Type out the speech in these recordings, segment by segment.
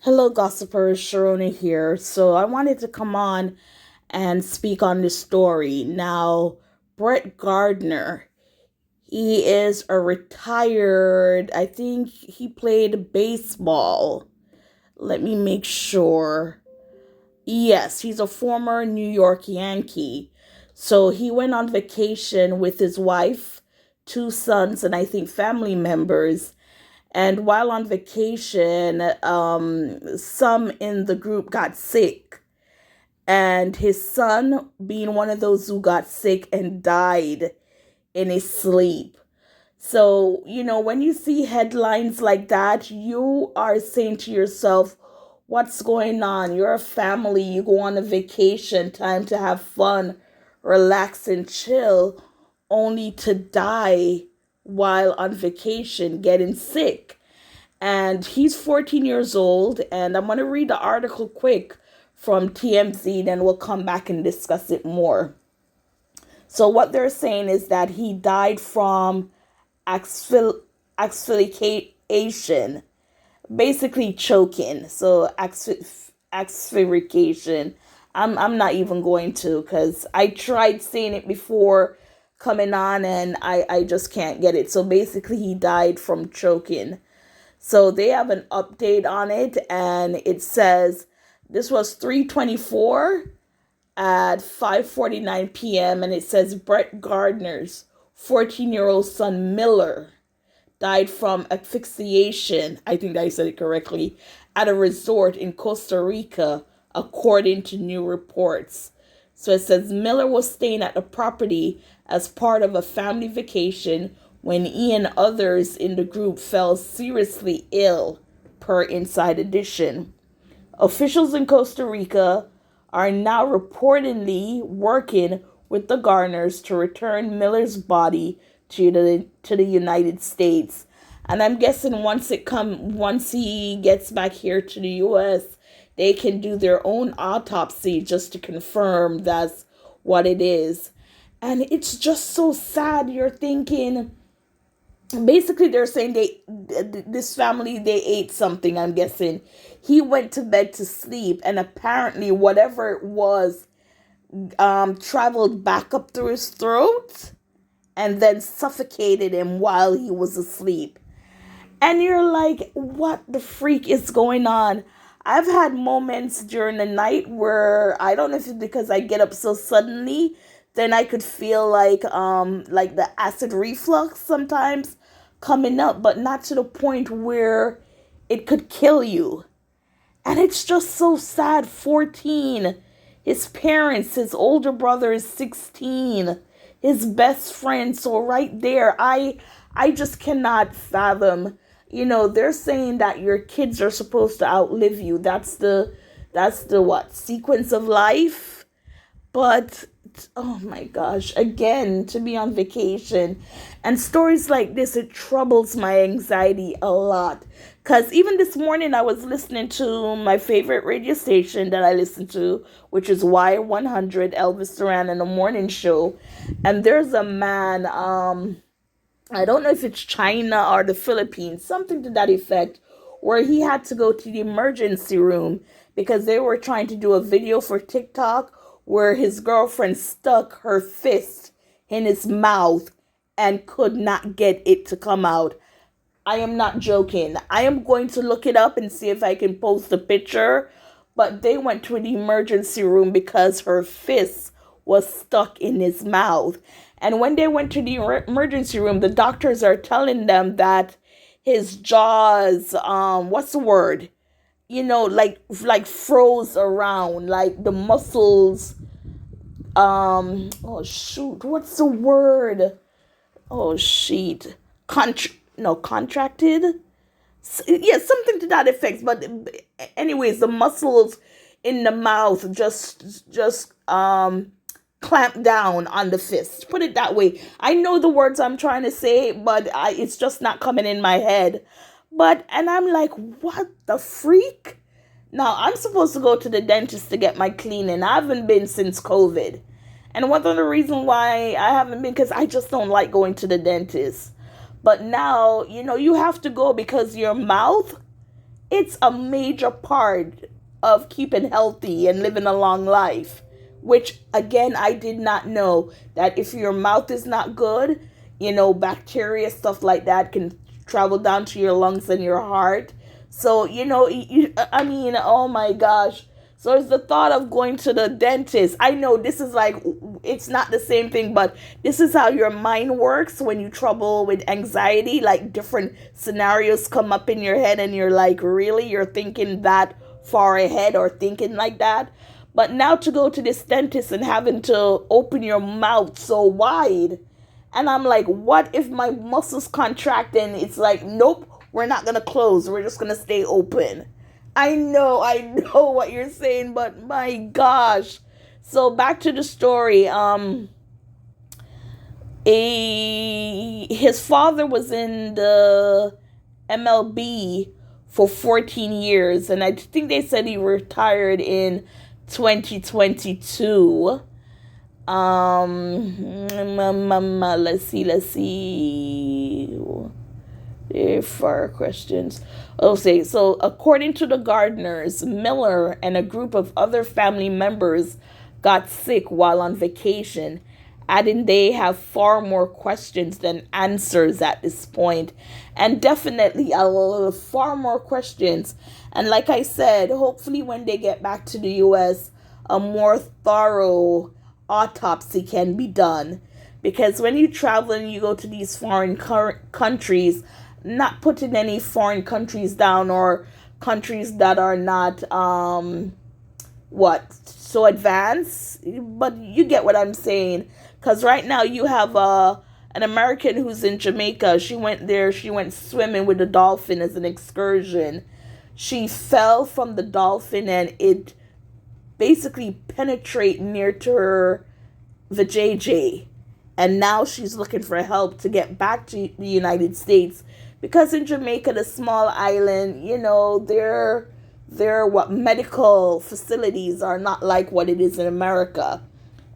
Hello, gossipers. Sharona here. So I wanted to come on and speak on this story. Now, Brett Gardner, he is a retired, I think he played baseball. Let me make sure. Yes, he's a former New York Yankee. So he went on vacation with his wife, two sons, and I think family members. And while on vacation, some in the group got sick. And his son, being one of those who got sick and died in his sleep. So, when you see headlines like that, you are saying to yourself, what's going on? You're a family, you go on a vacation, time to have fun, relax, and chill, only to die while on vacation, getting sick. And he's 14 years old, and I'm going to read the article quick from TMZ, then we'll come back and discuss it more. So what they're saying is that he died from asphyxiation, basically choking. So asphyxiation. I'm not even going to, because I tried saying it before coming on, and I just can't get it. So basically he died from choking. So they have an update on it, and it says this was 3:24 at 5:49 p.m. and it says Brett Gardner's 14-year-old son Miller died from asphyxiation. I think I said it correctly, at a resort in Costa Rica, according to new reports. So it says Miller was staying at the property as part of a family vacation when he and others in the group fell seriously ill, per Inside Edition. Officials in Costa Rica are now reportedly working with the Gardners to return Miller's body to the United States. And I'm guessing once he gets back here to the US, they can do their own autopsy just to confirm that's what it is. And it's just so sad. You're thinking, basically they're saying this family, they ate something, I'm guessing. He went to bed to sleep, and apparently whatever it was traveled back up through his throat and then suffocated him while he was asleep. And you're like, what the freak is going on? I've had moments during the night where, I don't know if it's because I get up so suddenly, then I could feel like the acid reflux sometimes coming up, but not to the point where it could kill you. And it's just so sad. 14. His parents, his older brother is 16. His best friend. So right there, I just cannot fathom. They're saying that your kids are supposed to outlive you. That's the what? Sequence of life. But oh my gosh, again, to be on vacation and stories like this, it troubles my anxiety a lot. Because even this morning, I was listening to my favorite radio station that I listen to, which is Y100, Elvis Duran, and the morning show. And there's a man, I don't know if it's China or the Philippines, something to that effect, where he had to go to the emergency room because they were trying to do a video for TikTok where his girlfriend stuck her fist in his mouth and could not get it to come out. I am not joking. I am going to look it up and see if I can post a picture. But they went to the emergency room because her fist was stuck in his mouth. And when they went to the emergency room, the doctors are telling them that his jaws, what's the word? Like froze around, like the muscles, oh shoot, what's the word? Oh shit. Contracted? Yeah, something to that effect. But anyways, the muscles in the mouth just clamp down on the fist. Put it that way. I know the words I'm trying to say, but it's just not coming in my head. And I'm like, what the freak? Now, I'm supposed to go to the dentist to get my cleaning. I haven't been since COVID. And one of the reasons why I haven't been, because I just don't like going to the dentist. But now, you have to go because your mouth it's a major part of keeping healthy and living a long life, which again, I did not know that if your mouth is not good, bacteria, stuff like that can travel down to your lungs and your heart. So, I mean, oh my gosh. So it's the thought of going to the dentist. I know this is like, it's not the same thing, but this is how your mind works when you trouble with anxiety. Like different scenarios come up in your head and you're like, really? You're thinking that far ahead or thinking like that? But now to go to this dentist and having to open your mouth so wide. And I'm like, what if my muscles contract and it's like, nope, we're not going to close. We're just going to stay open. I know what you're saying, but my gosh. So back to the story. His father was in the MLB for 14 years, and I think they said he retired in 2022. Let's see. For questions. Okay, so according to the Gardners, Miller and a group of other family members got sick while on vacation, adding they have far more questions than answers at this point, and definitely far more questions. And like I said, hopefully when they get back to the U.S., a more thorough autopsy can be done, because when you travel and you go to these foreign countries, not putting any foreign countries down or countries that are not so advanced, but you get what I'm saying. Because right now you have an American who's in Jamaica. She went there, she went swimming with a dolphin as an excursion. She fell from the dolphin and it basically penetrated near to her vajayjay, and now she's looking for help to get back to the United States, because in Jamaica, the small island, their medical facilities are not like what it is in America.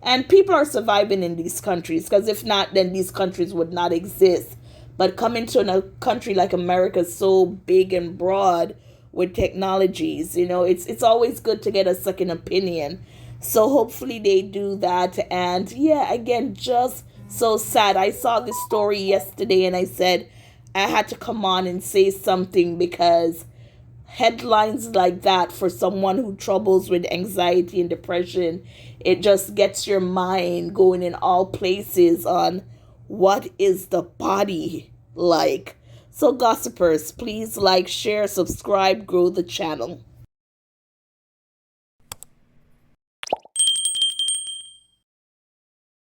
And people are surviving in these countries, because if not, then these countries would not exist. But coming to a country like America, so big and broad with technologies, it's always good to get a second opinion. So hopefully they do that. And yeah, again, just so sad. I saw this story yesterday and I said I had to come on and say something, because headlines like that for someone who troubles with anxiety and depression, it just gets your mind going in all places on what is the body like. So gossipers, please like, share, subscribe, grow the channel.